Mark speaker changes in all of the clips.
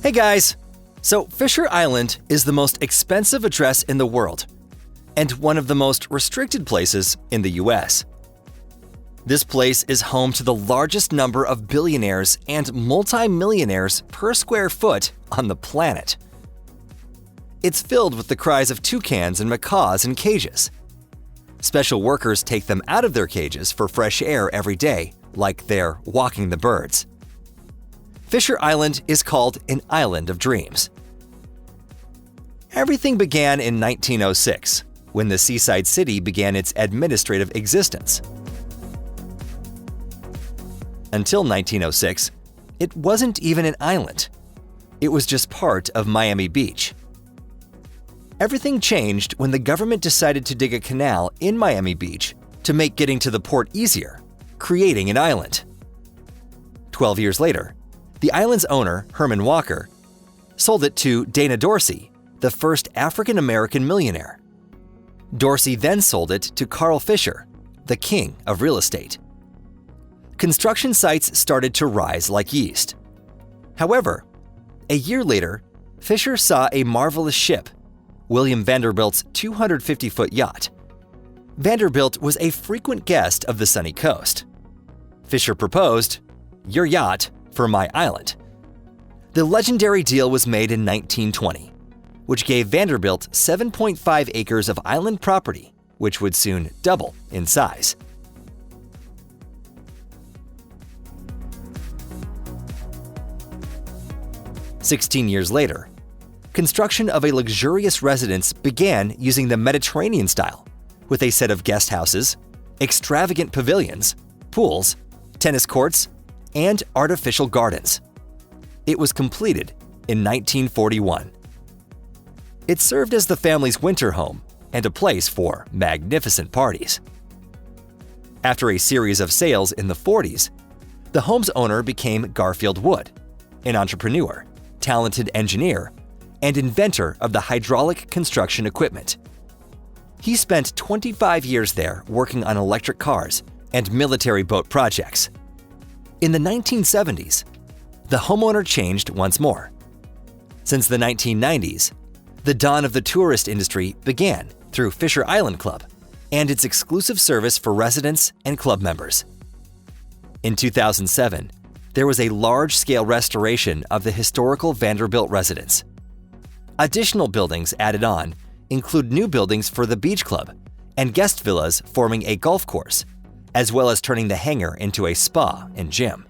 Speaker 1: Hey guys! So Fisher Island is the most expensive address in the world and one of the most restricted places in the US. This place is home to the largest number of billionaires and multi-millionaires per square foot on the planet. It's filled with the cries of toucans and macaws in cages. Special workers take them out of their cages for fresh air every day, like they're walking the birds. Fisher Island is called an island of dreams. Everything began in 1906, when the seaside city began its administrative existence. Until 1906, it wasn't even an island. It was just part of Miami Beach. Everything changed when the government decided to dig a canal in Miami Beach to make getting to the port easier, creating an island. 12 years later, the island's owner, Herman Walker, sold it to Dana Dorsey, the first African-American millionaire. Dorsey then sold it to Carl Fisher, the king of real estate. Construction sites started to rise like yeast. However, a year later, Fisher saw a marvelous ship, William Vanderbilt's 250-foot yacht. Vanderbilt was a frequent guest of the sunny coast. Fisher proposed, "Your yacht for my island." The legendary deal was made in 1920, which gave Vanderbilt 7.5 acres of island property, which would soon double in size. "16 years later, construction of a luxurious residence began using the Mediterranean style, with a set of guest houses, extravagant pavilions, pools, tennis courts, and artificial gardens. It was completed in 1941. It served as the family's winter home and a place for magnificent parties. After a series of sales in the 40s, the home's owner became Garfield Wood, an entrepreneur, talented engineer, and inventor of the hydraulic construction equipment. He spent 25 years there working on electric cars and military boat projects. In the 1970s, the homeowner changed once more. Since the 1990s, the dawn of the tourist industry began through Fisher Island Club and its exclusive service for residents and club members. In 2007, there was a large-scale restoration of the historical Vanderbilt residence. Additional buildings added on include new buildings for the beach club and guest villas forming a golf course, as well as turning the hangar into a spa and gym.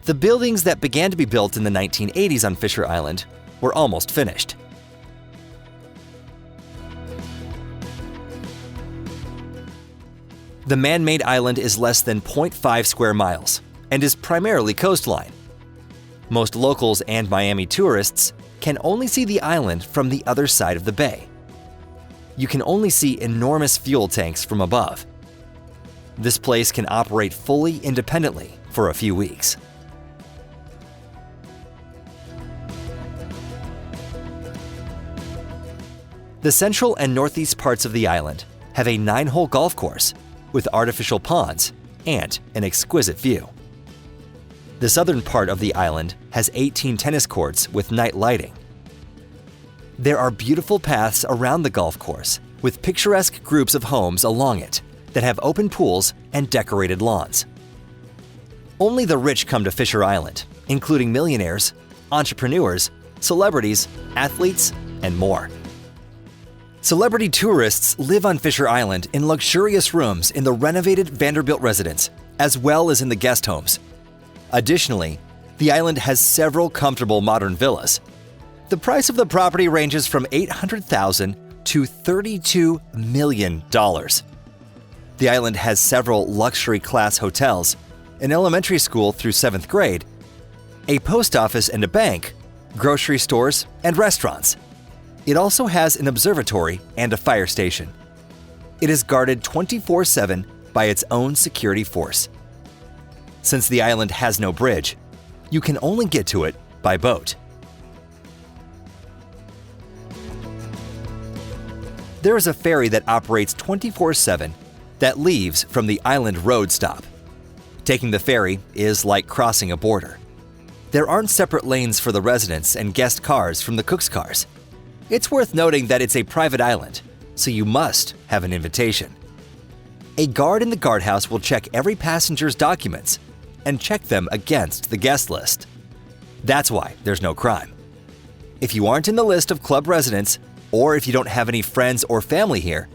Speaker 1: The buildings that began to be built in the 1980s on Fisher Island were almost finished. The man-made island is less than 0.5 square miles and is primarily coastline. Most locals and Miami tourists can only see the island from the other side of the bay. You can only see enormous fuel tanks from above. This place can operate fully independently for a few weeks. The central and northeast parts of the island have a 9-hole golf course with artificial ponds and an exquisite view. The southern part of the island has 18 tennis courts with night lighting. There are beautiful paths around the golf course with picturesque groups of homes along it that have open pools and decorated lawns. Only the rich come to Fisher Island, including millionaires, entrepreneurs, celebrities, athletes, and more. Celebrity tourists live on Fisher Island in luxurious rooms in the renovated Vanderbilt residence, as well as in the guest homes. Additionally, the island has several comfortable modern villas. The price of the property ranges from $800,000 to $32 million. The island has several luxury class hotels, an elementary school through 7th grade, a post office and a bank, grocery stores, and restaurants. It also has an observatory and a fire station. It is guarded 24/7 by its own security force. Since the island has no bridge, you can only get to it by boat. There is a ferry that operates 24/7 that leaves from the island road stop. Taking the ferry is like crossing a border. There aren't separate lanes for the residents and guest cars from the cook's cars. It's worth noting that it's a private island, so you must have an invitation. A guard in the guardhouse will check every passenger's documents and check them against the guest list. That's why there's no crime. If you aren't in the list of club residents, or if you don't have any friends or family here,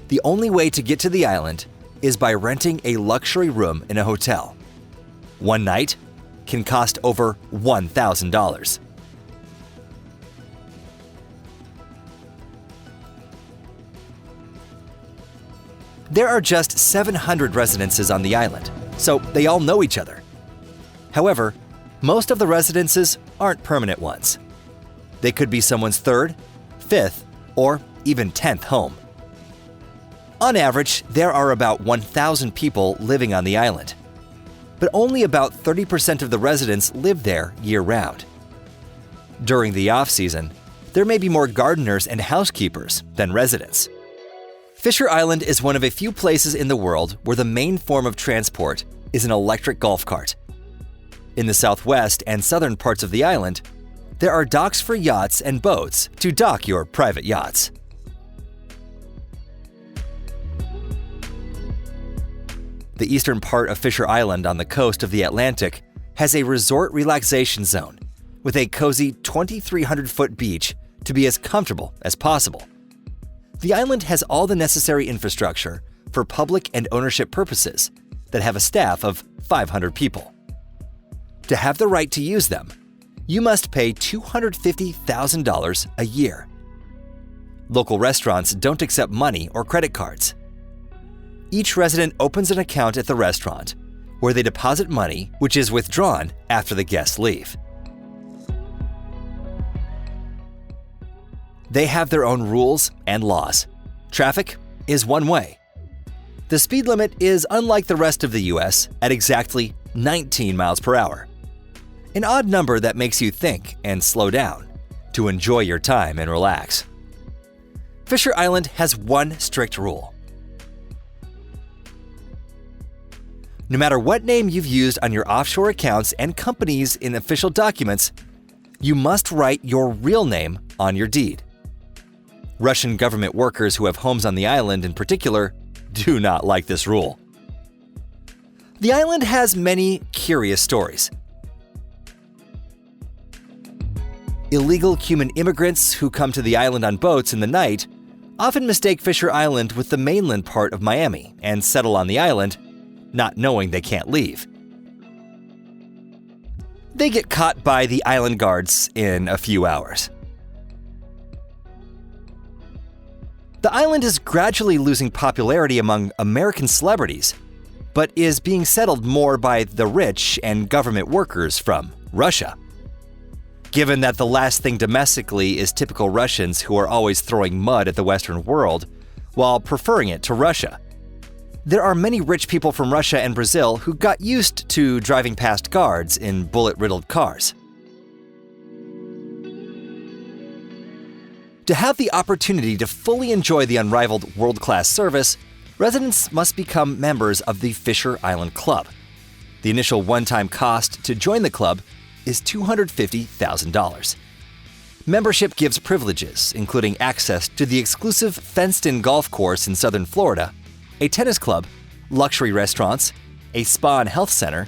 Speaker 1: the only way to get to the island is by renting a luxury room in a hotel. One night can cost over $1,000. There are just 700 residences on the island, so they all know each other. However, most of the residences aren't permanent ones. They could be someone's third, fifth, or even 10th home. On average, there are about 1,000 people living on the island, but only about 30% of the residents live there year-round. During the off-season, there may be more gardeners and housekeepers than residents. Fisher Island is one of a few places in the world where the main form of transport is an electric golf cart. In the southwest and southern parts of the island, there are docks for yachts and boats to dock your private yachts. The eastern part of Fisher Island on the coast of the Atlantic has a resort relaxation zone with a cozy 2,300-foot beach to be as comfortable as possible. The island has all the necessary infrastructure for public and ownership purposes that have a staff of 500 people. To have the right to use them, you must pay $250,000 a year. Local restaurants don't accept money or credit cards. Each resident opens an account at the restaurant where they deposit money, which is withdrawn after the guests leave. They have their own rules and laws. Traffic is one way. The speed limit is unlike the rest of the US at exactly 19 miles per hour. An odd number that makes you think and slow down to enjoy your time and relax. Fisher Island has one strict rule. No matter what name you've used on your offshore accounts and companies in official documents, you must write your real name on your deed. Russian government workers who have homes on the island in particular do not like this rule. The island has many curious stories. Illegal human immigrants who come to the island on boats in the night often mistake Fisher Island with the mainland part of Miami and settle on the island, not knowing they can't leave. They get caught by the island guards in a few hours. The island is gradually losing popularity among American celebrities, but is being settled more by the rich and government workers from Russia. Given that the last thing domestically is typical Russians who are always throwing mud at the Western world, while preferring it to Russia. There are many rich people from Russia and Brazil who got used to driving past guards in bullet-riddled cars. To have the opportunity to fully enjoy the unrivaled world-class service, residents must become members of the Fisher Island Club. The initial one-time cost to join the club is $250,000. Membership gives privileges, including access to the exclusive fenced-in golf course in southern Florida, a tennis club, luxury restaurants, a spa and health center,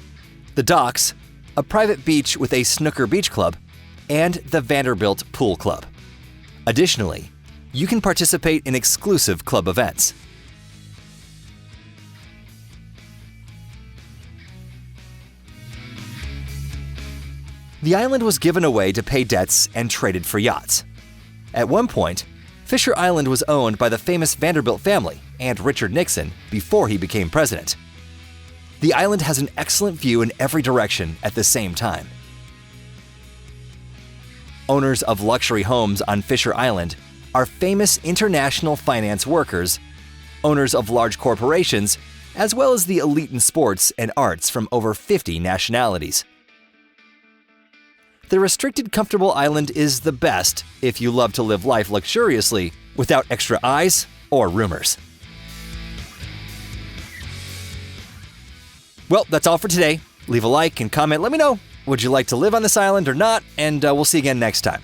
Speaker 1: the docks, a private beach with a snooker beach club, and the Vanderbilt Pool Club. Additionally, you can participate in exclusive club events. The island was given away to pay debts and traded for yachts. At one point, Fisher Island was owned by the famous Vanderbilt family and Richard Nixon before he became president. The island has an excellent view in every direction at the same time. Owners of luxury homes on Fisher Island are famous international finance workers, owners of large corporations, as well as the elite in sports and arts from over 50 nationalities. The restricted, comfortable island is the best if you love to live life luxuriously without extra eyes or rumors. Well, that's all for today. Leave a like and comment. Let me know Would you like to live on this island or not? And we'll see you again next time.